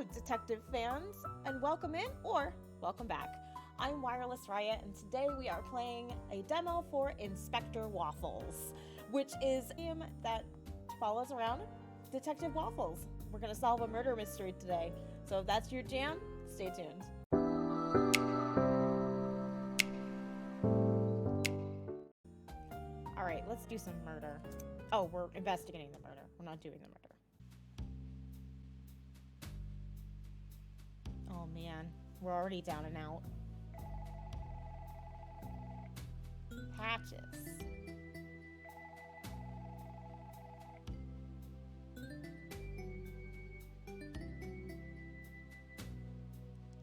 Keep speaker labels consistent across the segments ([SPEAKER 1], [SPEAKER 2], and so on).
[SPEAKER 1] Hello, detective fans, and welcome in or welcome back. I'm WirelessRiot, and today we are playing a demo for Inspector Waffles, which is a game that follows around Detective Waffles. We're going to solve a murder mystery today, so if that's your jam, stay tuned. Alright, let's do some murder. Oh, we're investigating the murder. We're not doing the murder. Oh man, we're already down and out. Patches.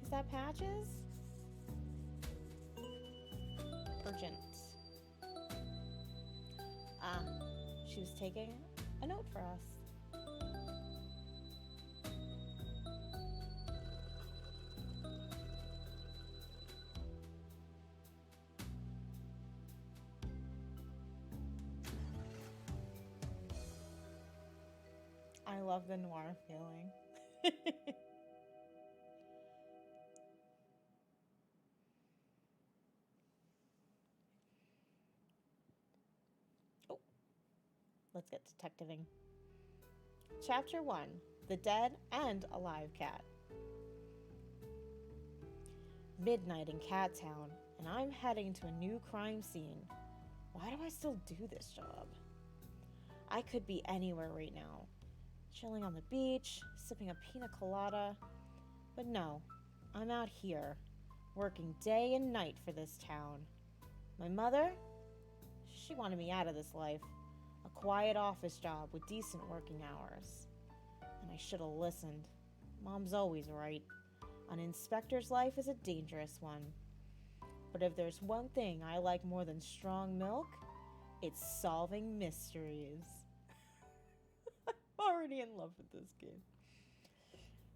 [SPEAKER 1] Is that Patches? Urgent. Ah, she was taking a note for us. I love the noir feeling. Oh, let's get detectiving. Chapter 1, The Dead and Alive Cat. Midnight in Cat Town, and I'm heading to a new crime scene. Why do I still do this job? I could be anywhere right now. Chilling on the beach, sipping a pina colada. But no, I'm out here, working day and night for this town. My mother? She wanted me out of this life. A quiet office job with decent working hours. And I should have listened. Mom's always right. An inspector's life is a dangerous one. But if there's one thing I like more than strong milk, it's solving mysteries. I'm already in love with this game.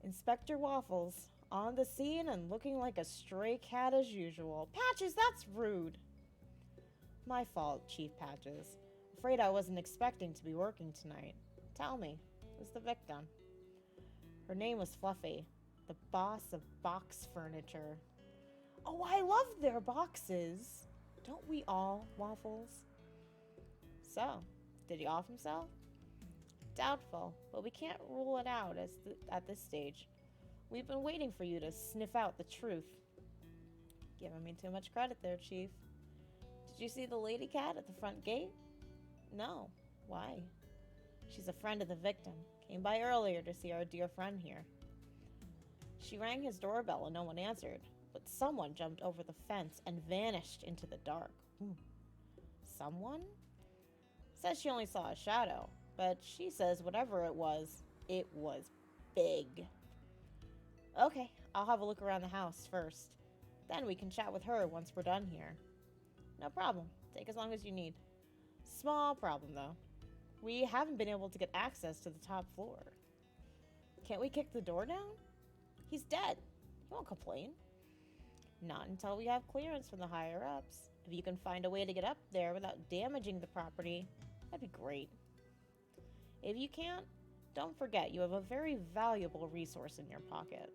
[SPEAKER 1] Inspector Waffles, on the scene and looking like a stray cat as usual. Patches, that's rude. My fault, Chief Patches. Afraid I wasn't expecting to be working tonight. Tell me, who's the victim? Her name was Fluffy, the boss of Box Furniture. Oh, I love their boxes. Don't we all, Waffles? So, did he off himself? Doubtful, but we can't rule it out at this stage. We've been waiting for you to sniff out the truth. Giving me too much credit there, Chief. Did you see the lady cat at the front gate? No. Why? She's a friend of the victim. Came by earlier to see our dear friend here. She rang his doorbell and no one answered, but someone jumped over the fence and vanished into the dark. Someone? Says she only saw a shadow, but she says whatever it was big. Okay, I'll have a look around the house first. Then we can chat with her once we're done here. No problem. Take as long as you need. Small problem, though. We haven't been able to get access to the top floor. Can't we kick the door down? He's dead. He won't complain. Not until we have clearance from the higher-ups. If you can find a way to get up there without damaging the property, that'd be great. If you can't, don't forget you have a very valuable resource in your pocket.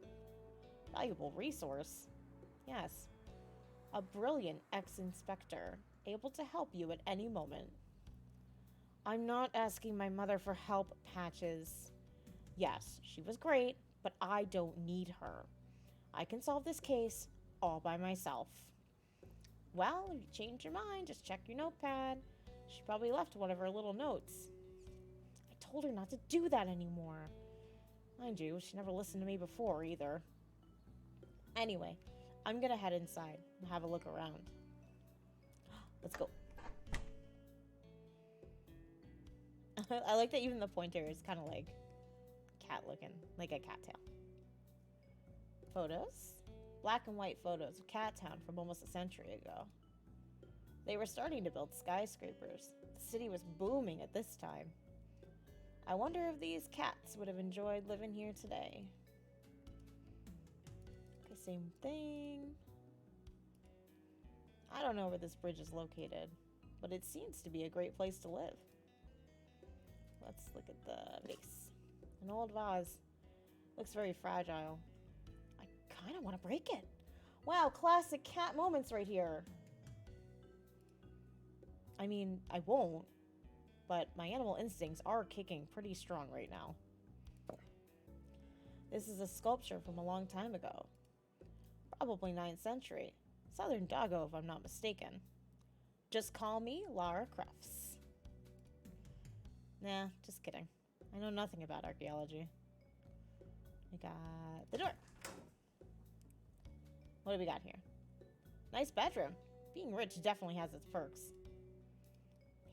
[SPEAKER 1] Valuable resource? Yes. A brilliant ex-inspector, able to help you at any moment. I'm not asking my mother for help, Patches. Yes, she was great, but I don't need her. I can solve this case all by myself. Well, if you change your mind, just check your notepad. She probably left one of her little notes. I told her not to do that anymore. Mind you, she never listened to me before either. Anyway, I'm gonna head inside and have a look around. Let's go. I like that even the pointer is kind of like cat looking, like a cat tail. Photos? Black and white photos of Cat Town from almost a century ago. They were starting to build skyscrapers. The city was booming at this time. I wonder if these cats would have enjoyed living here today. Okay, same thing. I don't know where this bridge is located, but it seems to be a great place to live. Let's look at the vase. An old vase. Looks very fragile. I kind of want to break it. Wow, classic cat moments right here. I mean, I won't, but my animal instincts are kicking pretty strong right now. This is a sculpture from a long time ago. Probably 9th century. Southern doggo, if I'm not mistaken. Just call me Lara Crufts. Nah, just kidding. I know nothing about archaeology. We got the door. What do we got here? Nice bedroom. Being rich definitely has its perks.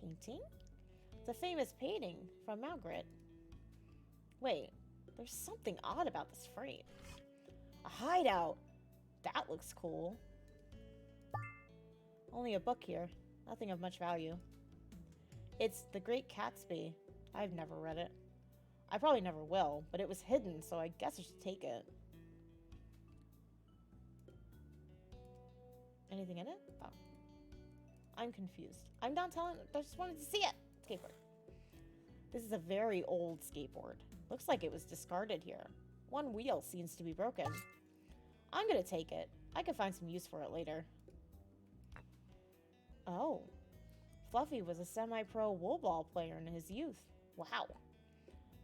[SPEAKER 1] Painting? It's a famous painting from Margaret. Wait, there's something odd about this frame. A hideout. That looks cool. Only a book here. Nothing of much value. It's The Great Gatsby. I've never read it. I probably never will, but it was hidden, so I guess I should take it. Anything in it? Oh. I'm confused. I'm not telling. I just wanted to see it. Skateboard. This is a very old skateboard. Looks like it was discarded here. One wheel seems to be broken. I'm gonna take it. I could find some use for it later. Oh. Fluffy was a semi-pro wool ball player in his youth. Wow.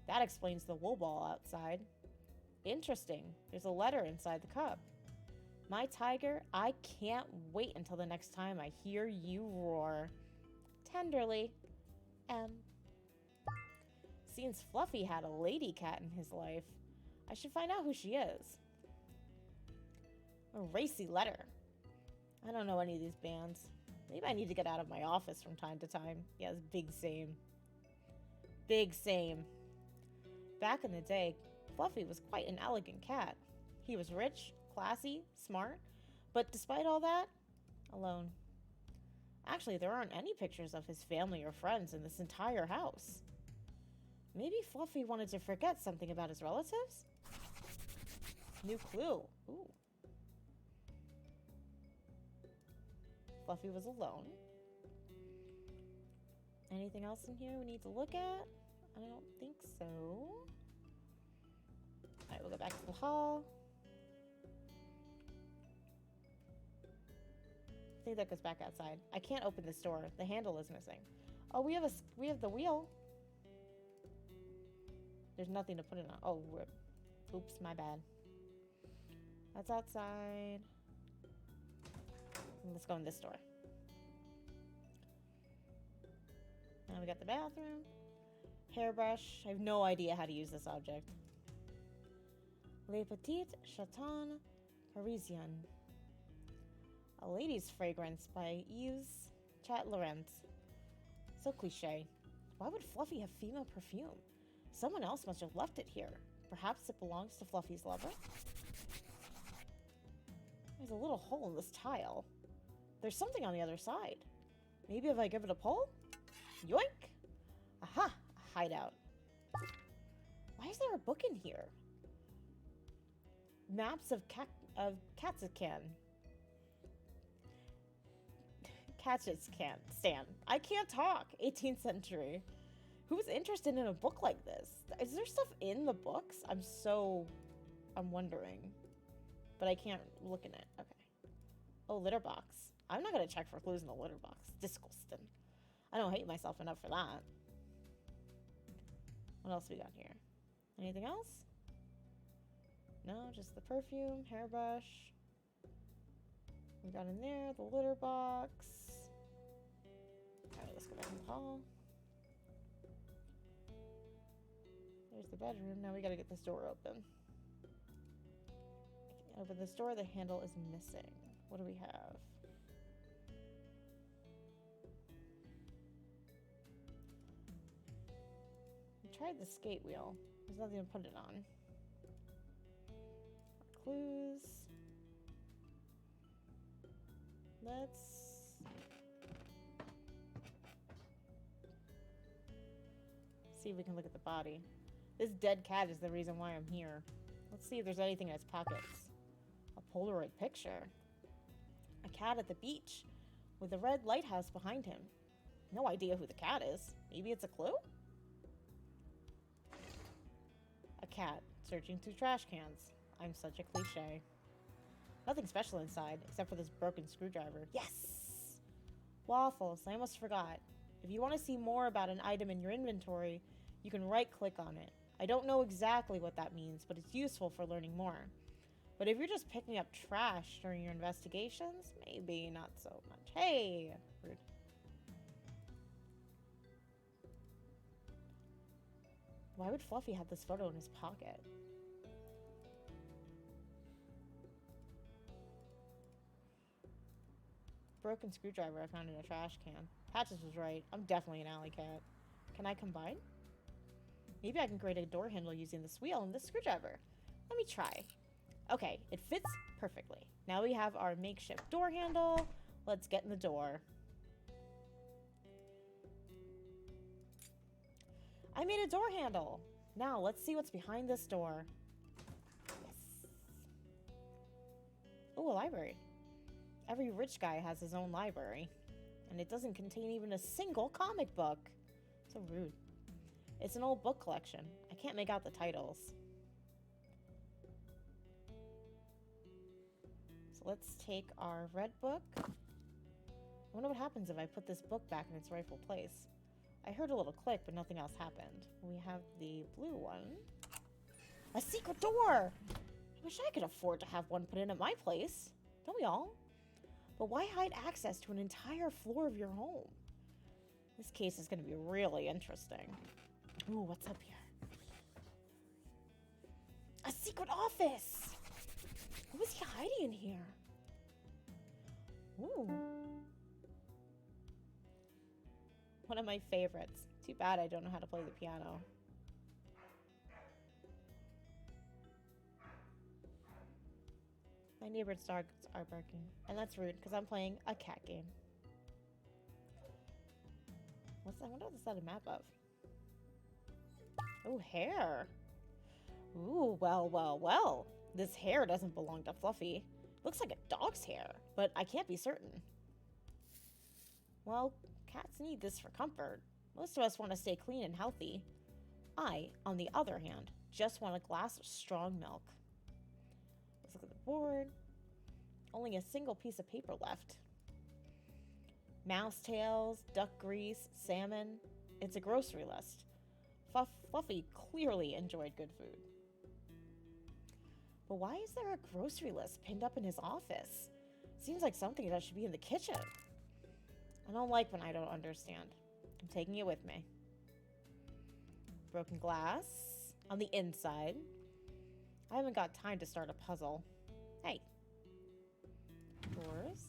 [SPEAKER 1] That explains the wool ball outside. Interesting. There's a letter inside the cup. My tiger, I can't wait until the next time I hear you roar. Tenderly, M. Seems Fluffy had a lady cat in his life. I should find out who she is. A racy letter. I don't know any of these bands. Maybe I need to get out of my office from time to time. Yes, big same. Big same. Back in the day, Fluffy was quite an elegant cat. He was rich, classy, smart, but despite all that, alone. Actually, there aren't any pictures of his family or friends in this entire house. Maybe Fluffy wanted to forget something about his relatives? New clue. Ooh. Fluffy was alone. Anything else in here we need to look at? I don't think so. Alright, we'll go back to the hall. I think that goes back outside. I can't open this door. The handle is missing. Oh, we have the wheel. There's nothing to put it on. Oh, oops, my bad. That's outside. Let's go in this door. Now we got the bathroom. Hairbrush. I have no idea how to use this object. Les Petites Chatons Parisiennes. A lady's fragrance by Yves Chat Laurent. So cliche. Why would Fluffy have female perfume? Someone else must have left it here. Perhaps it belongs to Fluffy's lover? There's a little hole in this tile. There's something on the other side. Maybe if I give it a pull? Yoink! Aha! A hideout. Why is there a book in here? Maps of Kazakhstan. Kazakhstan. I can't talk. 18th century. Who's interested in a book like this? Is there stuff in the books? I'm wondering. But I can't look in it. Okay. Oh, litter box. I'm not going to check for clues in the litter box. Disgusting. I don't hate myself enough for that. What else we got here? Anything else? No, just the perfume, hairbrush. We got in there, the litter box. Alright, let's go back in the hall. There's the bedroom. Now we gotta get this door open. I can't open this door. The handle is missing. What do we have? We tried the skate wheel. There's nothing to put it on. Clues. Let's see if we can look at the body. This dead cat is the reason why I'm here. Let's see if there's anything in its pockets. A Polaroid picture. A cat at the beach with a red lighthouse behind him. No idea who the cat is. Maybe it's a clue? A cat. searching through trash cans. I'm such a cliche. Nothing special inside, except for this broken screwdriver. Yes! Waffles, I almost forgot. If you want to see more about an item in your inventory, you can right-click on it. I don't know exactly what that means, but it's useful for learning more. But if you're just picking up trash during your investigations, maybe not so much. Hey! Rude. Why would Fluffy have this photo in his pocket? Broken screwdriver I found in a trash can. Patches was right. I'm definitely an alley cat. Can I combine? Maybe I can create a door handle using this wheel and this screwdriver. Let me try. Okay, it fits perfectly. Now we have our makeshift door handle. Let's get in the door. I made a door handle. Now let's see what's behind this door. Yes. Oh, a library. Every rich guy has his own library. And it doesn't contain even a single comic book. So rude. It's an old book collection. I can't make out the titles. So let's take our red book. I wonder what happens if I put this book back in its rightful place. I heard a little click, but nothing else happened. We have the blue one. A secret door! I wish I could afford to have one put in at my place. Don't we all? But why hide access to an entire floor of your home? This case is going to be really interesting. Ooh, what's up here? A secret office! What was he hiding in here? Ooh. One of my favorites. Too bad I don't know how to play the piano. My neighbor's dogs are barking. And that's rude, because I'm playing a cat game. What's that? I wonder what this is a map of. Oh, hair. Ooh, well. This hair doesn't belong to Fluffy. Looks like a dog's hair, but I can't be certain. Well, cats need this for comfort. Most of us want to stay clean and healthy. I, on the other hand, just want a glass of strong milk. Let's look at the board. Only a single piece of paper left. Mouse tails, duck grease, salmon. It's a grocery list. Fluffy clearly enjoyed good food. But why is there a grocery list pinned up in his office? Seems like something that should be in the kitchen. I don't like when I don't understand. I'm taking it with me. Broken glass on the inside. I haven't got time to start a puzzle. Hey. Drawers.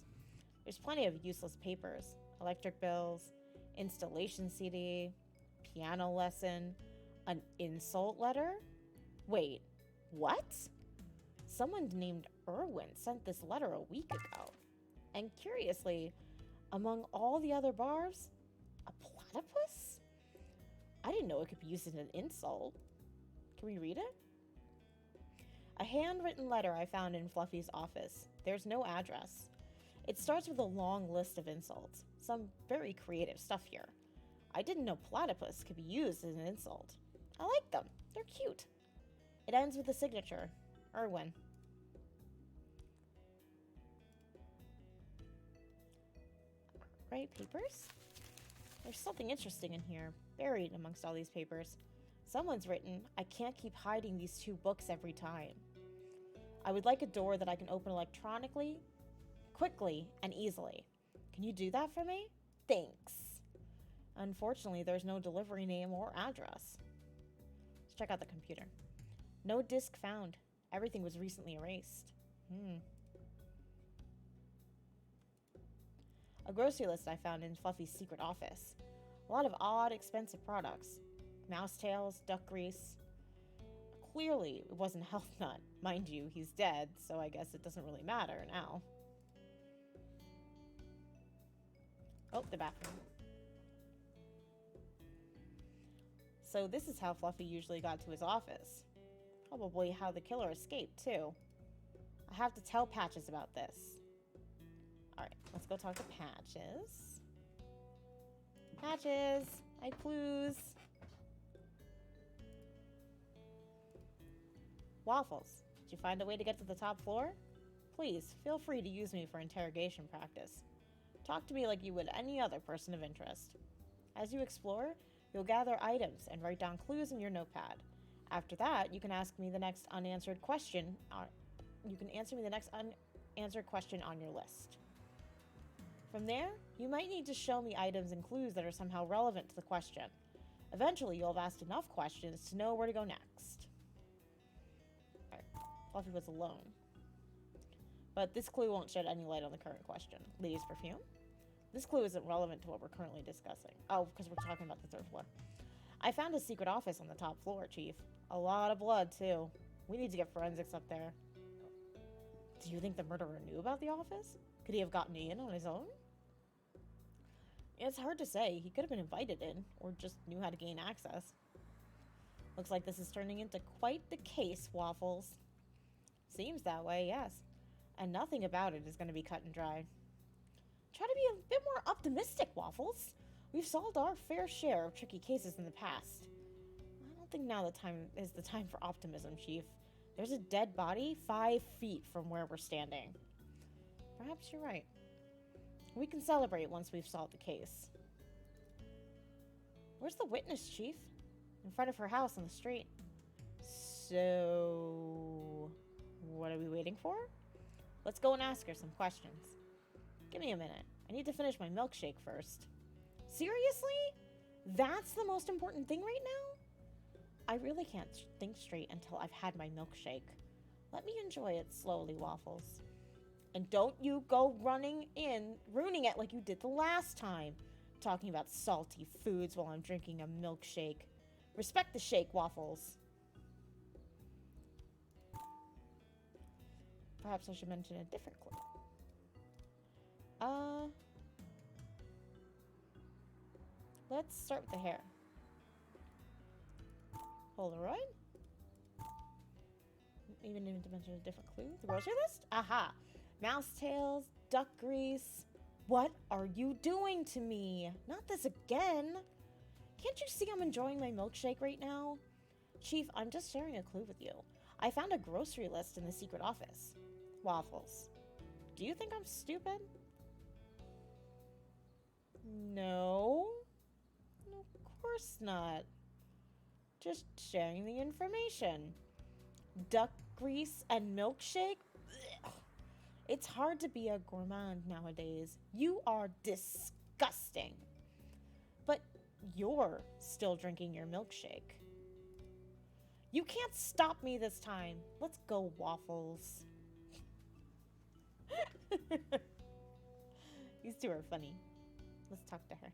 [SPEAKER 1] There's plenty of useless papers. Electric bills, installation CD, piano lesson, an insult letter? Wait, what? Someone named Irwin sent this letter a week ago. And curiously, among all the other barbs, a platypus? I didn't know it could be used as an insult. Can we read it? A handwritten letter I found in Fluffy's office. There's no address. It starts with a long list of insults. Some very creative stuff here. I didn't know platypus could be used as an insult. I like them. They're cute. It ends with a signature. Irwin. Right, papers? There's something interesting in here, buried amongst all these papers. Someone's written, I can't keep hiding these two books every time. I would like a door that I can open electronically, quickly, and easily. Can you do that for me? Thanks. Unfortunately, there's no delivery name or address. Let's check out the computer. No disk found. Everything was recently erased. A grocery list I found in Fluffy's secret office. A lot of odd, expensive products. Mouse tails, duck grease. Clearly, it wasn't Health Nut. Mind you, he's dead, so I guess it doesn't really matter now. Oh, the bathroom. So this is how Fluffy usually got to his office. Probably how the killer escaped, too. I have to tell Patches about this. Alright, let's go talk to Patches. Patches, I clues. Waffles, did you find a way to get to the top floor? Please, feel free to use me for interrogation practice. Talk to me like you would any other person of interest. As you explore, you'll gather items and write down clues in your notepad. After that, you can ask me the next unanswered question. You can answer me the next unanswered question on your list. From there, you might need to show me items and clues that are somehow relevant to the question. Eventually, you'll have asked enough questions to know where to go next. Alright, Fluffy was alone. But this clue won't shed any light on the current question. Lady's perfume? This clue isn't relevant to what we're currently discussing. Oh, because we're talking about the third floor. I found a secret office on the top floor, Chief. A lot of blood, too. We need to get forensics up there. Do you think the murderer knew about the office? Could he have gotten in on his own? It's hard to say. He could have been invited in, or just knew how to gain access. Looks like this is turning into quite the case, Waffles. Seems that way, yes. And nothing about it is going to be cut and dry. Try to be a bit more optimistic, Waffles. We've solved our fair share of tricky cases in the past. I don't think now is the time for optimism, Chief. There's a dead body 5 feet from where we're standing. Perhaps you're right. We can celebrate once we've solved the case. Where's the witness, Chief? In front of her house on the street. So, what are we waiting for? Let's go and ask her some questions. Give me a minute. I need to finish my milkshake first. Seriously? That's the most important thing right now? I really can't think straight until I've had my milkshake. Let me enjoy it slowly, Waffles. And don't you go ruining it like you did the last time. Talking about salty foods while I'm drinking a milkshake. Respect the shake, Waffles. Perhaps I should mention a different clue. Let's start with the hair. Polaroid. Even to mention a different clue. The grocery list? Aha. Mouse tails, duck grease. What are you doing to me? Not this again. Can't you see I'm enjoying my milkshake right now? Chief, I'm just sharing a clue with you. I found a grocery list in the secret office. Waffles. Do you think I'm stupid? No. Of course not. Just sharing the information. Duck grease and milkshake? Ugh. It's hard to be a gourmand nowadays. You are disgusting. But you're still drinking your milkshake. You can't stop me this time. Let's go, Waffles. These two are funny. Let's talk to her.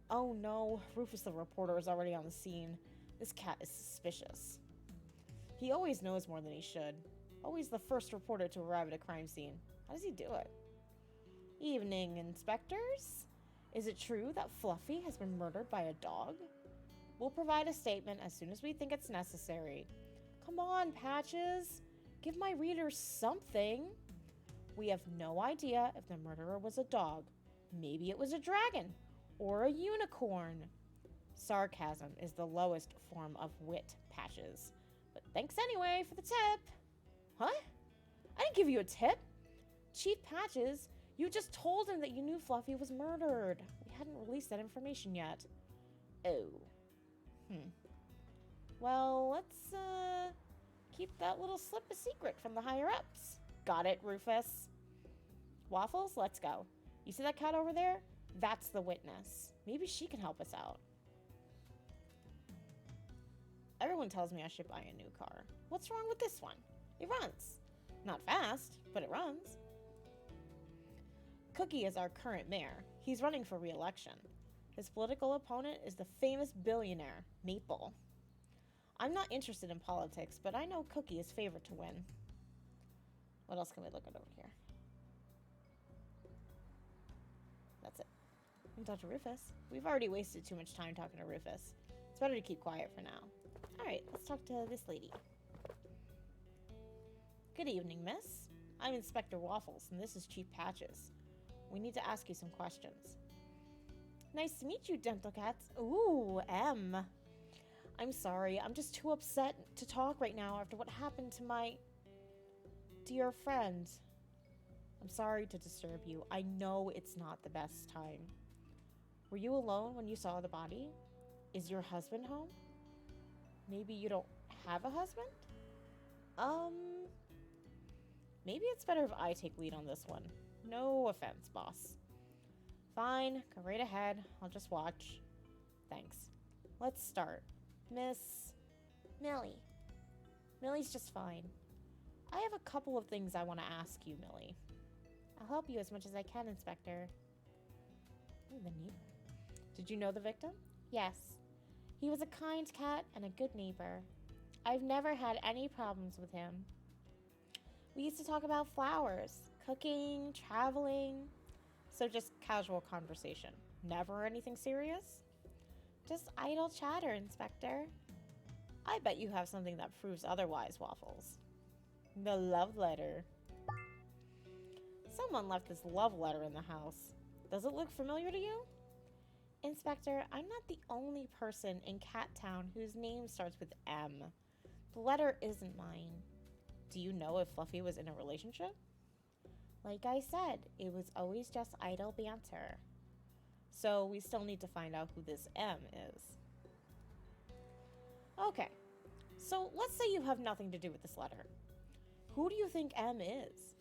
[SPEAKER 1] Oh no, Rufus the reporter is already on the scene. This cat is suspicious. He always knows more than he should. Always the first reporter to arrive at a crime scene. How does he do it? Evening, inspectors. Is it true that Fluffy has been murdered by a dog? We'll provide a statement as soon as we think it's necessary. Come on, Patches. Give my readers something. We have no idea if the murderer was a dog. Maybe it was a dragon or a unicorn. Sarcasm is the lowest form of wit, Patches. But thanks anyway for the tip. Huh? I didn't give you a tip. Chief Patches, you just told him that you knew Fluffy was murdered. We hadn't released that information yet. Oh. Well, let's keep that little slip a secret from the higher-ups. Got it, Rufus. Waffles, let's go. You see that cat over there? That's the witness. Maybe she can help us out. Everyone tells me I should buy a new car. What's wrong with this one? It runs. Not fast, but it runs. Cookie is our current mayor. He's running for re-election. His political opponent is the famous billionaire, Maple. I'm not interested in politics, but I know Cookie is favored to win. What else can we look at over here? That's it. We can talk to Rufus. We've already wasted too much time talking to Rufus. It's better to keep quiet for now. Alright, let's talk to this lady. Good evening, miss. I'm Inspector Waffles, and this is Chief Patches. We need to ask you some questions. Nice to meet you, Dental Cats. Ooh, M. I'm sorry. I'm just too upset to talk right now after what happened to my dear friend. I'm sorry to disturb you. I know it's not the best time. Were you alone when you saw the body? Is your husband home? Maybe you don't have a husband? Um, maybe it's better if I take lead on this one. No offense, boss. Fine, go right ahead. I'll just watch. Thanks. Let's start. Miss Millie. Millie's just fine. I have a couple of things I want to ask you, Millie. I'll help you as much as I can, Inspector. Ooh, the neighbor. Did you know the victim? Yes. He was a kind cat and a good neighbor. I've never had any problems with him. We used to talk about flowers, cooking, traveling. So just casual conversation. Never anything serious? Just idle chatter, Inspector. I bet you have something that proves otherwise, Waffles. The love letter. Someone left this love letter in the house. Does it look familiar to you? Inspector, I'm not the only person in Cat Town whose name starts with M. The letter isn't mine. Do you know if Fluffy was in a relationship? Like I said, it was always just idle banter. So we still need to find out who this M is. Okay, so let's say you have nothing to do with this letter. Who do you think M is?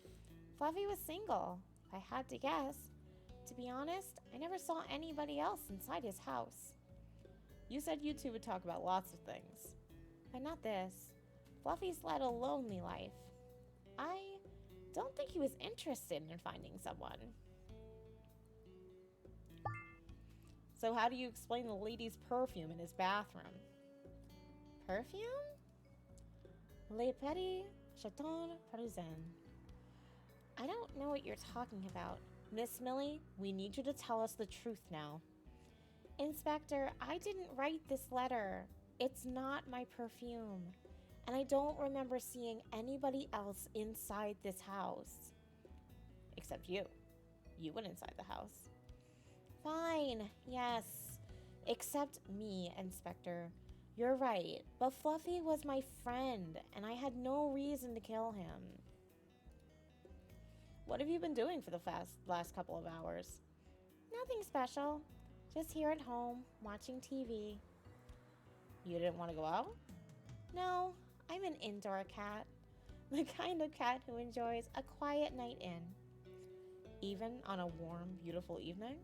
[SPEAKER 1] Fluffy was single, if I had to guess. To be honest, I never saw anybody else inside his house. You said you two would talk about lots of things, but not this. Fluffy's led a lonely life. I don't think he was interested in finding someone. So how do you explain the lady's perfume in his bathroom? Perfume? Le Petit Chaton Parisien. I don't know what you're talking about. Miss Millie, we need you to tell us the truth now. Inspector, I didn't write this letter. It's not my perfume. And I don't remember seeing anybody else inside this house. Except you. You went inside the house. Fine, yes. Except me, Inspector. You're right, but Fluffy was my friend, and I had no reason to kill him. What have you been doing for the last couple of hours? Nothing special. Just here at home, watching TV. You didn't want to go out? No, I'm an indoor cat. The kind of cat who enjoys a quiet night in. Even on a warm, beautiful evening?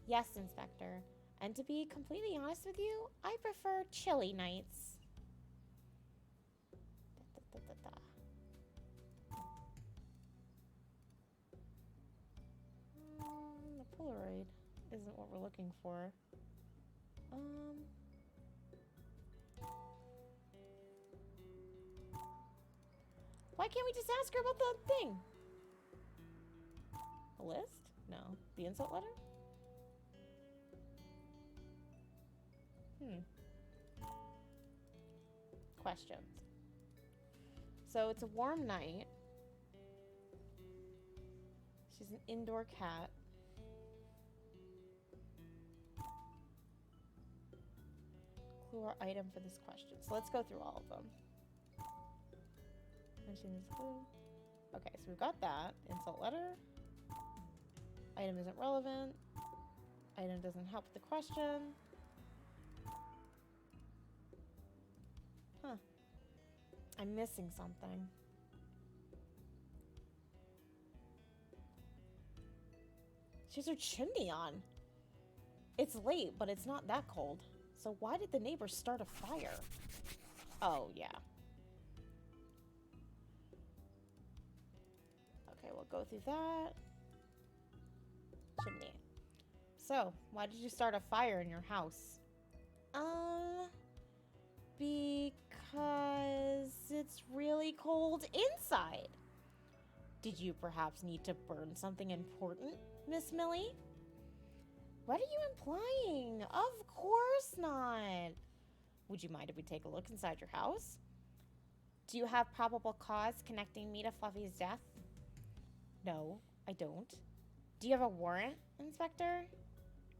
[SPEAKER 1] Yes, Inspector. And to be completely honest with you, I prefer chilly nights. The Polaroid isn't what we're looking for. Why can't we just ask her about the thing? The list? No. The insult letter? Questions. So it's a warm night. She's an indoor cat. Clue or item for this question. So let's go through all of them. Mention this clue. Okay, so we've got that. Insult letter. Item isn't relevant. Item doesn't help with the question. Huh. I'm missing something. She has her chimney on. It's late, but it's not that cold. So why did the neighbors start a fire? Oh, yeah. Okay, we'll go through that. Chimney. So, why did you start a fire in your house? Because it's really cold inside. Did you perhaps need to burn something important, Miss Millie? What are you implying? Of course not. Would you mind if we take a look inside your house? Do you have probable cause connecting me to Fluffy's death? No, I don't. Do you have a warrant, Inspector?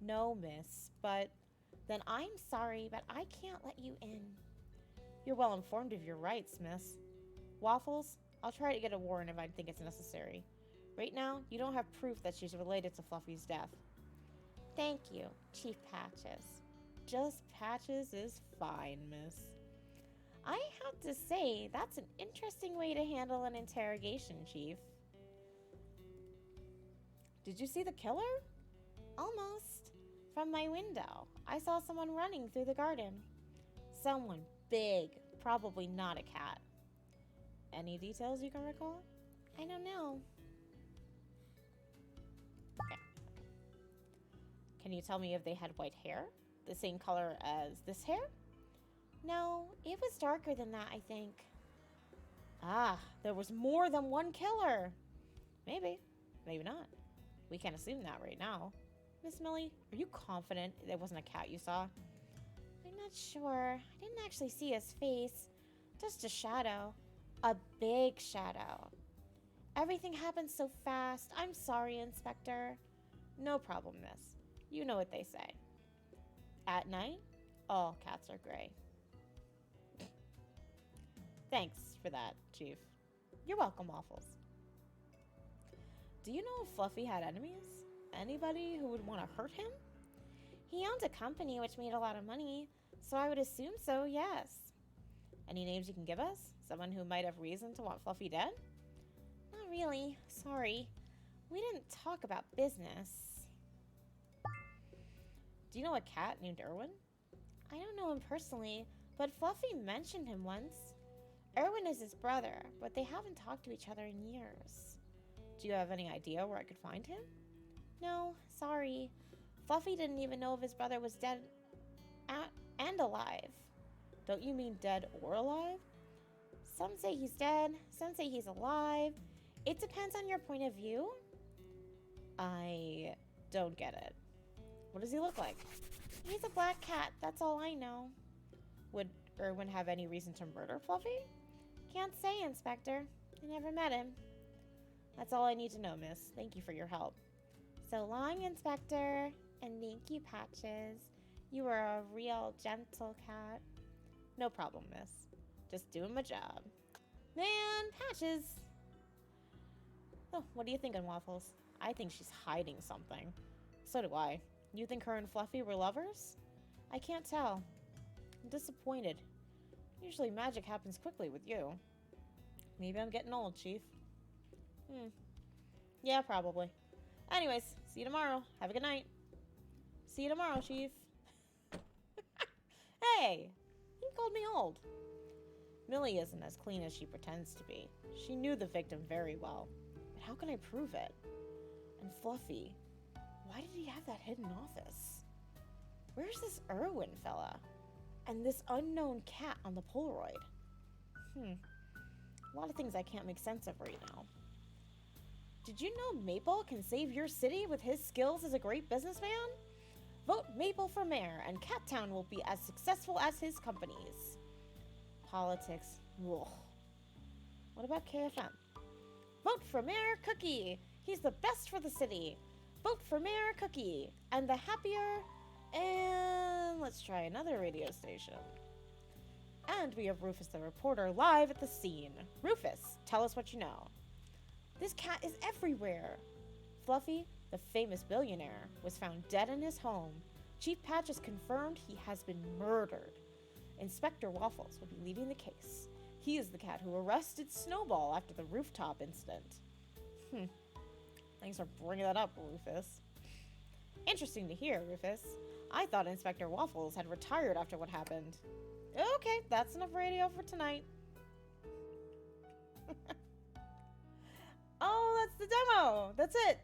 [SPEAKER 1] No, miss, but Then I'm sorry, but I can't let you in. You're well informed of your rights, miss. Waffles, I'll try to get a warrant if I think it's necessary. Right now, you don't have proof that she's related to Fluffy's death. Thank you, Chief Patches. Just Patches is fine, miss. I have to say, that's an interesting way to handle an interrogation, Chief. Did you see the killer? Almost. From my window, I saw someone running through the garden. Someone big, probably not a cat. Any details you can recall? I don't know. Okay. Can you tell me if they had white hair? The same color as this hair? No, it was darker than that, I think. Ah, there was more than one killer. Maybe, maybe not. We can't assume that right now. Miss Millie, are you confident there wasn't a cat you saw? I'm not sure. I didn't actually see his face. Just a shadow. A big shadow. Everything happened so fast. I'm sorry, Inspector. No problem, miss. You know what they say. At night, all cats are gray. Thanks for that, Chief. You're welcome, Waffles. Do you know if Fluffy had enemies? Anybody who would want to hurt him? He owned a company which made a lot of money, so I would assume so, yes. Any names you can give us? Someone who might have reason to want Fluffy dead? Not really, sorry. We didn't talk about business. Do you know a cat named Erwin? I don't know him personally, but Fluffy mentioned him once. Erwin is his brother, but they haven't talked to each other in years. Do you have any idea where I could find him? No, sorry. Fluffy didn't even know if his brother was dead and alive. Don't you mean dead or alive? Some say he's dead, some say he's alive. It depends on your point of view. I don't get it. What does he look like? He's a black cat, that's all I know. Would Erwin have any reason to murder Fluffy? Can't say, Inspector. I never met him. That's all I need to know, miss. Thank you for your help. So long, Inspector. And thank you, Patches. You are a real gentle cat. No problem, miss. Just doing my job. Man, Patches. Oh, what are you thinking, Waffles? I think she's hiding something. So do I. You think her and Fluffy were lovers? I can't tell. I'm disappointed. Usually magic happens quickly with you. Maybe I'm getting old, Chief. Yeah, probably. Anyways, see you tomorrow. Have a good night. See you tomorrow, Chief. Hey, you called me old. Millie isn't as clean as she pretends to be. She knew the victim very well. But how can I prove it? And Fluffy, why did he have that hidden office? Where's this Erwin fella? And this unknown cat on the Polaroid? A lot of things I can't make sense of right now. Did you know Maple can save your city with his skills as a great businessman? Vote Maple for mayor, and Cat Town will be as successful as his companies. Politics. Ugh. What about KFM? Vote for Mayor Cookie. He's the best for the city. Vote for Mayor Cookie. And the happier. And let's try another radio station. And we have Rufus the reporter live at the scene. Rufus, tell us what you know. This cat is everywhere. Fluffy, the famous billionaire, was found dead in his home. Chief Patches confirmed he has been murdered. Inspector Waffles will be leading the case. He is the cat who arrested Snowball after the rooftop incident. Thanks for bringing that up, Rufus. Interesting to hear, Rufus. I thought Inspector Waffles had retired after what happened. Okay, that's enough radio for tonight. Oh, that's the demo. That's it.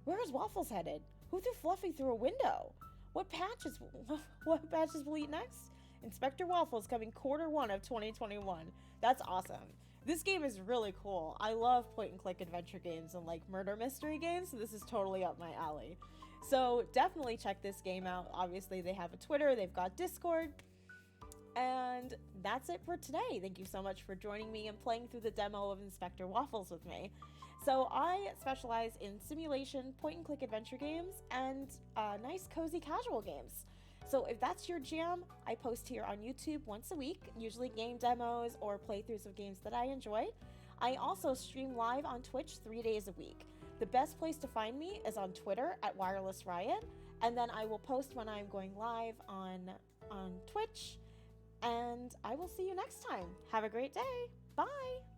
[SPEAKER 1] Where is Waffles headed? Who threw Fluffy through a window? What patches will eat next? Inspector Waffles coming Q1 of 2021. That's awesome. This game is really cool. I love point-and-click adventure games and like murder mystery games, so this is totally up my alley. So definitely check this game out. Obviously, they have a Twitter, they've got Discord. And that's it for today. Thank you so much for joining me and playing through the demo of Inspector Waffles with me. So I specialize in simulation, point-and-click adventure games, and nice, cozy, casual games. So if that's your jam, I post here on YouTube once a week, usually game demos or playthroughs of games that I enjoy. I also stream live on Twitch 3 days a week. The best place to find me is on Twitter at WirelessRiot, and then I will post when I'm going live on Twitch, and I will see you next time. Have a great day. Bye!